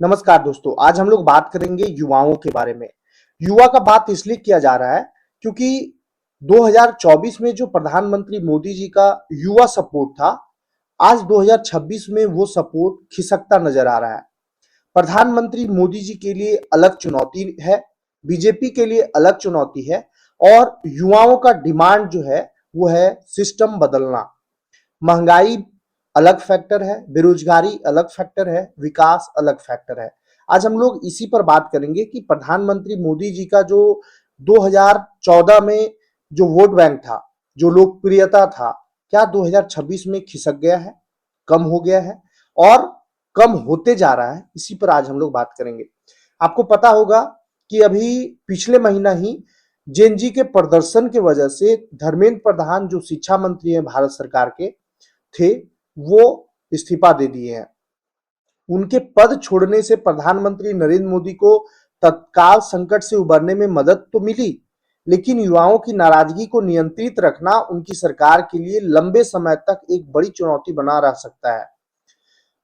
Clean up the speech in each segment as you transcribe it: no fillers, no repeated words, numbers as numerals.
नमस्कार दोस्तों, आज हम लोग बात करेंगे युवाओं के बारे में। युवा का बात इसलिए किया जा रहा है क्योंकि 2024 में जो प्रधानमंत्री मोदी जी का युवा सपोर्ट था, आज 2026 में वो सपोर्ट खिसकता नजर आ रहा है। प्रधानमंत्री मोदी जी के लिए अलग चुनौती है, बीजेपी के लिए अलग चुनौती है और युवाओं का डिमांड जो है वो है सिस्टम बदलना। महंगाई अलग फैक्टर है, बेरोजगारी अलग फैक्टर है, विकास अलग फैक्टर है। आज हम लोग इसी पर बात करेंगे कि प्रधानमंत्री मोदी जी का जो 2014 में जो वोट बैंक था, जो लोकप्रियता था, क्या 2026 में खिसक गया है, कम हो गया है और कम होते जा रहा है? इसी पर आज हम लोग बात करेंगे। आपको पता होगा कि अभी पिछले महीना ही जेएनजी के प्रदर्शन की वजह से धर्मेंद्र प्रधान जो शिक्षा मंत्री हैं भारत सरकार के थे, वो इस्तीफा दे दिए हैं। उनके पद छोड़ने से प्रधानमंत्री नरेंद्र मोदी को तत्काल संकट से उबरने में मदद तो मिली, लेकिन युवाओं की नाराजगी को नियंत्रित रखना उनकी सरकार के लिए लंबे समय तक एक बड़ी चुनौती बना रह सकता है।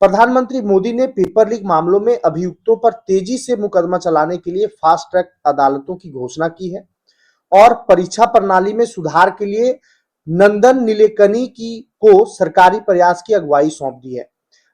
प्रधानमंत्री मोदी ने पेपर लीक मामलों में अभियुक्तों पर तेजी से मुकदमा चलाने के लिए फास्ट ट्रैक अदालतों की घोषणा की है और परीक्षा प्रणाली में सुधार के लिए नंदन नीलेकनी की को सरकारी प्रयास की अगुवाई सौंप दी है।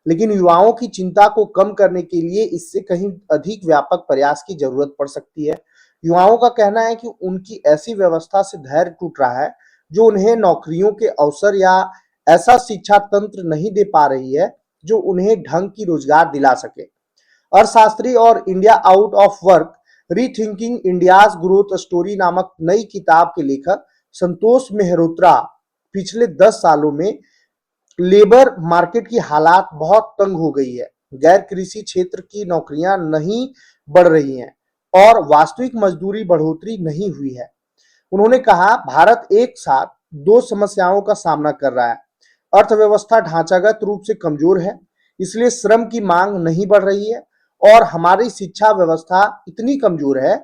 लेकिन युवाओं की चिंता को कम करने के लिए इससे कहीं अधिक व्यापक प्रयास की जरूरत पड़ सकती है। युवाओं का कहना है कि उनकी ऐसी व्यवस्था से धैर्य टूट रहा है जो उन्हें नौकरियों के अवसर या ऐसा शिक्षा तंत्र नहीं दे पा रही है जो उन्हें ढंग की रोजगार दिला सके। अर्थशास्त्री और India out of work rethinking India's growth story नामक नई किताब के लेखक संतोष मेहरोत्रा पिछले 10 सालों में लेबर मार्केट की हालात बहुत तंग हो गई है, गैर कृषि क्षेत्र की नौकरियां नहीं बढ़ रही हैं और वास्तविक मजदूरी बढ़ोतरी नहीं हुई है। उन्होंने कहा, भारत एक साथ दो समस्याओं का सामना कर रहा है। अर्थव्यवस्था ढांचागत रूप से कमजोर है, इसलिए श्रम की मांग नहीं बढ़ रही है और हमारी शिक्षा व्यवस्था इतनी कमजोर है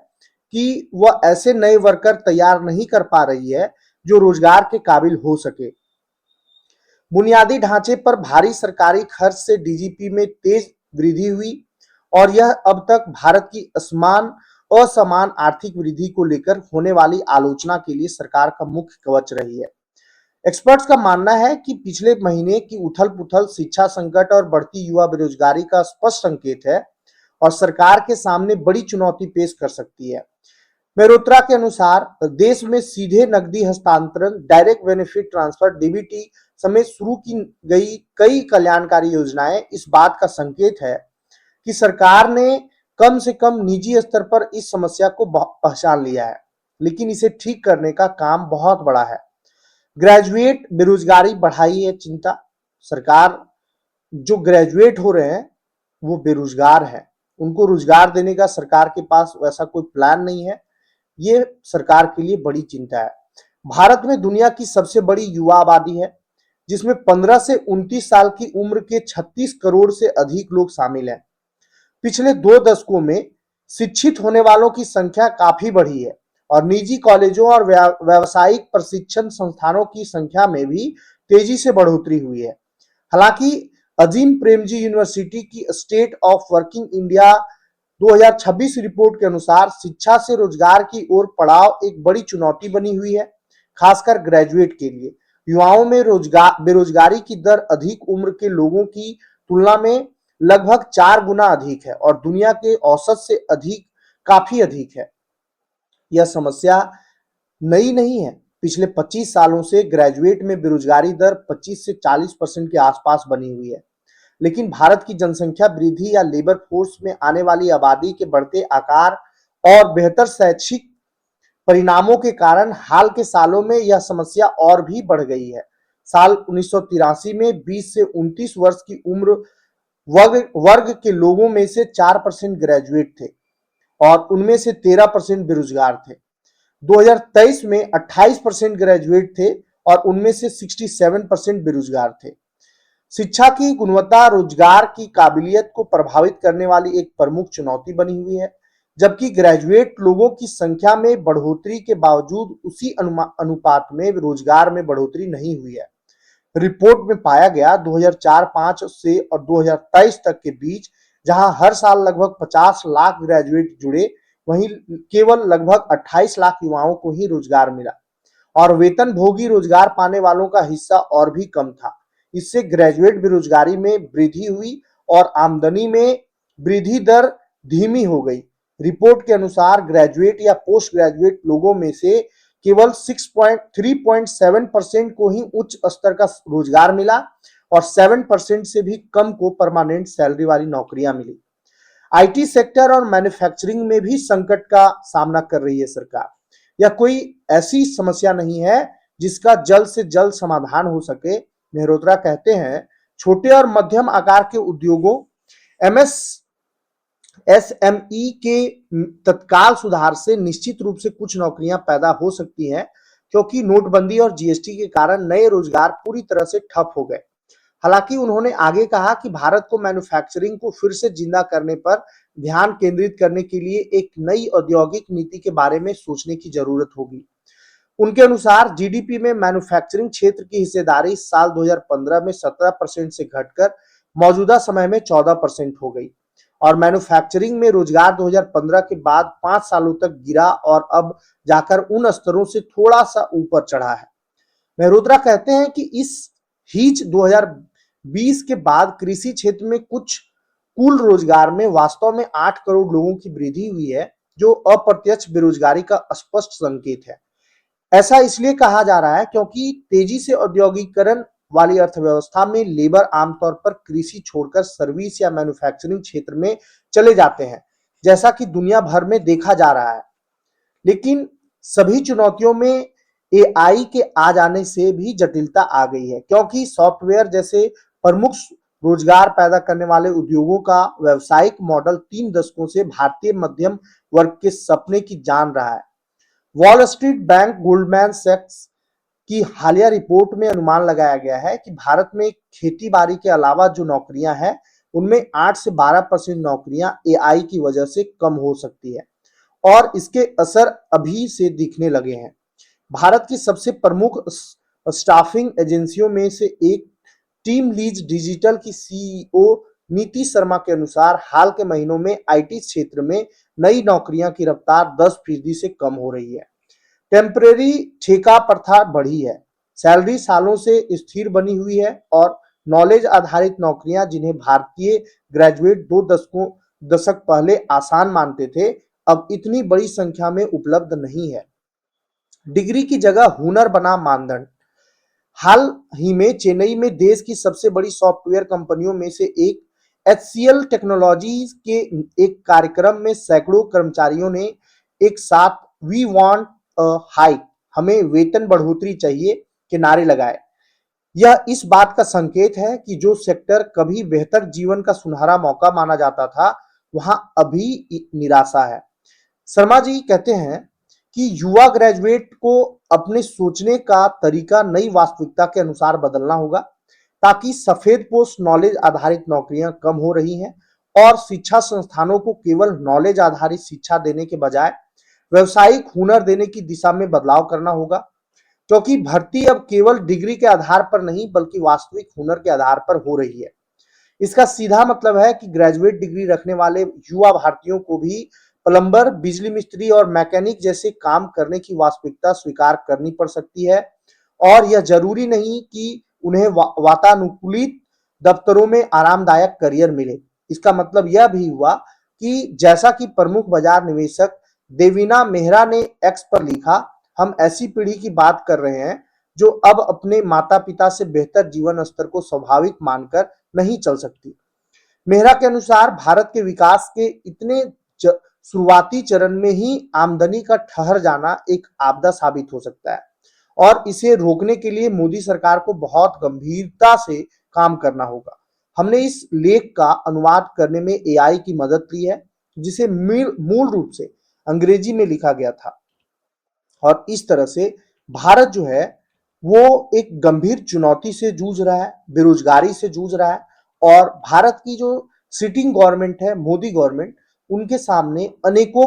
कि वह ऐसे नए वर्कर तैयार नहीं कर पा रही है जो रोजगार के काबिल हो सके। बुनियादी ढांचे पर भारी सरकारी खर्च से डीजीपी में तेज वृद्धि हुई और यह अब तक भारत की असमान आर्थिक वृद्धि को लेकर होने वाली आलोचना के लिए सरकार का मुख्य कवच रही है। एक्सपर्ट्स का मानना है कि पिछले महीने की उथल-पुथल शिक्षा संकट और बढ़ती युवा बेरोजगारी का स्पष्ट संकेत है और सरकार के सामने बड़ी चुनौती पेश कर सकती है। मेहरोत्रा के अनुसार देश में सीधे नकदी हस्तांतरण, डायरेक्ट बेनिफिट ट्रांसफर डीबीटी समेत शुरू की गई कई कल्याणकारी योजनाएं इस बात का संकेत है कि सरकार ने कम से कम निजी स्तर पर इस समस्या को पहचान लिया है, लेकिन इसे ठीक करने का काम बहुत बड़ा है। ग्रेजुएट बेरोजगारी बढ़ाई है चिंता। सरकार जो ग्रेजुएट हो रहे हैं वो बेरोजगार है, उनको रोजगार देने का सरकार के पास वैसा कोई प्लान नहीं है। ये सरकार के लिए बड़ी चिंता है। भारत में दुनिया की सबसे बड़ी युवा आबादी है, जिसमें 15 से 29 साल की उम्र के 36 करोड़ से अधिक लोग शामिल हैं। पिछले 2 दशकों में शिक्षित होने वालों की संख्या काफी बढ़ी है और निजी कॉलेजों और व्यावसायिक प्रशिक्षण संस्थानों की संख्या में भी तेजी से बढ़ोतरी हुई है। हालांकि अजीम प्रेमजी यूनिवर्सिटी की state of working India 2026 report के अनुसार शिक्षा से रोजगार की ओर पड़ाव एक बड़ी चुनौती बनी हुई है, खासकर ग्रेजुएट के लिए। युवाओं में बेरोजगारी की दर अधिक उम्र के लोगों की तुलना में लगभग 4 गुना अधिक है और दुनिया के औसत से अधिक, काफी अधिक है। यह समस्या नई नहीं है। पिछले 25 सालों से ग्रेजुएट में बेरोजगारी दर 25 से 40% के आसपास बनी हुई है, लेकिन भारत की जनसंख्या वृद्धि या लेबर फोर्स में आने वाली आबादी के बढ़ते आकार और बेहतर शैक्षिक परिणामों के कारण हाल के सालों में यह समस्या और भी बढ़ गई है। साल 1983 में 20 से 29 वर्ष की उम्र वर्ग के लोगों में से 4% ग्रेजुएट थे और उनमें से 13% बेरोजगार थे। 2023 में 28% ग्रेजुएट थे और उनमें से 67% बेरोजगार थे। शिक्षा की गुणवत्ता रोजगार की काबिलियत को प्रभावित करने वाली एक प्रमुख चुनौती बनी हुई है, जबकि ग्रेजुएट लोगों की संख्या में बढ़ोतरी के बावजूद उसी अनुपात में रोजगार में बढ़ोतरी नहीं हुई है। रिपोर्ट में पाया गया 2004-5 से और 2023 तक के बीच जहां हर साल लगभग 50 लाख ग्रेजुएट जुड़े, वहीं केवल लगभग 28 लाख युवाओं को ही रोजगार मिला और वेतन भोगी रोजगार पाने वालों का हिस्सा और भी कम था। इससे ग्रेजुएट बेरोजगारी में वृद्धि हुई और आमदनी में वृद्धि दर धीमी हो गई। रिपोर्ट के अनुसार ग्रेजुएट या पोस्ट ग्रेजुएट लोगों में से केवल 3.7% को ही उच्च स्तर का रोजगार मिला और 7% से भी कम को परमानेंट सैलरी वाली नौकरियां मिली। आईटी सेक्टर और मैन्युफैक्चरिंग में भी संकट का सामना कर रही है सरकार। यह कोई ऐसी समस्या नहीं है जिसका जल्द से जल्द समाधान हो सके। मेहरोत्रा कहते हैं, छोटे और मध्यम आकार के उद्योगों, एसएमई के तत्काल सुधार से निश्चित रूप से कुछ नौकरियां पैदा हो सकती हैं, क्योंकि नोटबंदी और जीएसटी के कारण नए रोजगार पूरी तरह से ठप हो गए। हालांकि उन्होंने आगे कहा कि भारत को मैन्युफैक्चरिंग को फिर से जिंदा करने पर ध्यान केंद्रित करने के लिए एक नई औद्योगिक नीति के बारे में सोचने की जरूरत होगी। उनके अनुसार जीडीपी में मैन्युफैक्चरिंग क्षेत्र की हिस्सेदारी साल 2015 में 17% से घटकर मौजूदा समय में 14% हो गई और मैन्युफैक्चरिंग में रोजगार 2015 के बाद 5 सालों तक गिरा और अब जाकर उन स्तरों से थोड़ा सा ऊपर चढ़ा है। मेहरोत्रा कहते हैं कि इस हीच 2020 के बाद कृषि क्षेत्र में कुल रोजगार में वास्तव में 8 करोड़ लोगों की वृद्धि हुई है, जो अप्रत्यक्ष बेरोजगारी का स्पष्ट संकेत है। ऐसा इसलिए कहा जा रहा है क्योंकि तेजी से औद्योगिकरण वाली अर्थव्यवस्था में लेबर आमतौर पर कृषि छोड़कर सर्विस या मैन्युफैक्चरिंग क्षेत्र में चले जाते हैं, जैसा कि दुनिया भर में देखा जा रहा है। लेकिन सभी चुनौतियों में एआई के आ जाने से भी जटिलता आ गई है, क्योंकि सॉफ्टवेयर जैसे प्रमुख रोजगार पैदा करने वाले उद्योगों का व्यवसायिक मॉडल 3 दशकों से भारतीय मध्यम वर्ग के सपने की जान रहा है। वॉल स्ट्रीट बैंक गोल्डमैन सैक्स की हालिया रिपोर्ट में अनुमान लगाया गया है कि भारत में खेती बाड़ी के अलावा जो नौकरियां हैं, उनमें 8 से 12% नौकरियां एआई की वजह से कम हो सकती है और इसके असर अभी से दिखने लगे हैं। भारत की सबसे प्रमुख स्टाफिंग एजेंसियों में से एक टीम लीज डिजिटल की सीईओ नीति शर्मा के अनुसार हाल के महीनों में आईटी क्षेत्र में नई नौकरियां की रफ्तार 10% से कम हो रही है। टेम्परेरी ठेका प्रथा बढ़ी है, सैलरी सालों से स्थिर बनी हुई है और नॉलेज आधारित नौकरियां, जिन्हें भारतीय ग्रेजुएट 2 दशक पहले आसान मानते थे, अब इतनी बड़ी संख्या में उपलब्ध नहीं है। डिग्री की जगह हुनर बना मानदंड। हाल ही में चेन्नई में देश की सबसे बड़ी सॉफ्टवेयर कंपनियों में से एक एचसीएल टेक्नोलॉजीज के एक कार्यक्रम में सैकड़ों कर्मचारियों ने एक साथ वी वांट अ हाइक, हमें वेतन बढ़ोतरी चाहिए, के नारे लगाए। यह इस बात का संकेत है कि जो सेक्टर कभी बेहतर जीवन का सुनहरा मौका माना जाता था, वहां अभी निराशा है। शर्मा जी कहते हैं कि युवा ग्रेजुएट को अपने सोचने का तरीका नई वास्तविकता के अनुसार बदलना होगा, ताकि सफेद पोस्ट नॉलेज आधारित नौकरियां कम हो रही हैं और शिक्षा संस्थानों को केवल नॉलेज आधारित शिक्षा देने के बजाय व्यवसायिक हुनर देने की दिशा में बदलाव करना होगा, क्योंकि भर्ती अब केवल डिग्री के आधार पर नहीं बल्कि वास्तविक हुनर के आधार पर हो रही है। इसका सीधा मतलब है कि ग्रेजुएट डिग्री रखने वाले युवा भारतीयों को भी प्लम्बर, बिजली मिस्त्री और मैकेनिक जैसे काम करने की वास्तविकता स्वीकार करनी पड़ सकती है और यह जरूरी नहीं कि उन्हें वातानुकूलित दफ्तरों में आरामदायक करियर मिले। इसका मतलब यह भी हुआ कि जैसा कि प्रमुख बाजार निवेशक देवीना मेहरा ने एक्स पर लिखा, हम ऐसी पीढ़ी की बात कर रहे हैं जो अब अपने माता पिता से बेहतर जीवन स्तर को स्वाभाविक मानकर नहीं चल सकती। मेहरा के अनुसार भारत के विकास के इतने शुरुआती चरण में ही आमदनी का ठहर जाना एक आपदा साबित हो सकता है और इसे रोकने के लिए मोदी सरकार को बहुत गंभीरता से काम करना होगा। हमने इस लेख का अनुवाद करने में एआई की मदद ली है, जिसे मूल रूप से अंग्रेजी में लिखा गया था और इस तरह से भारत जो है वो एक गंभीर चुनौती से जूझ रहा है, बेरोजगारी से जूझ रहा है और भारत की जो सिटिंग गवर्नमेंट है, मोदी गवर्नमेंट, उनके सामने अनेकों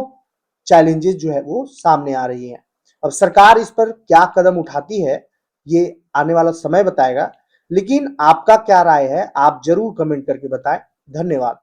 चैलेंजेस जो है वो सामने आ रही हैं। अब सरकार इस पर क्या कदम उठाती है, ये आने वाला समय बताएगा, लेकिन आपका क्या राय है आप जरूर कमेंट करके बताएं। धन्यवाद।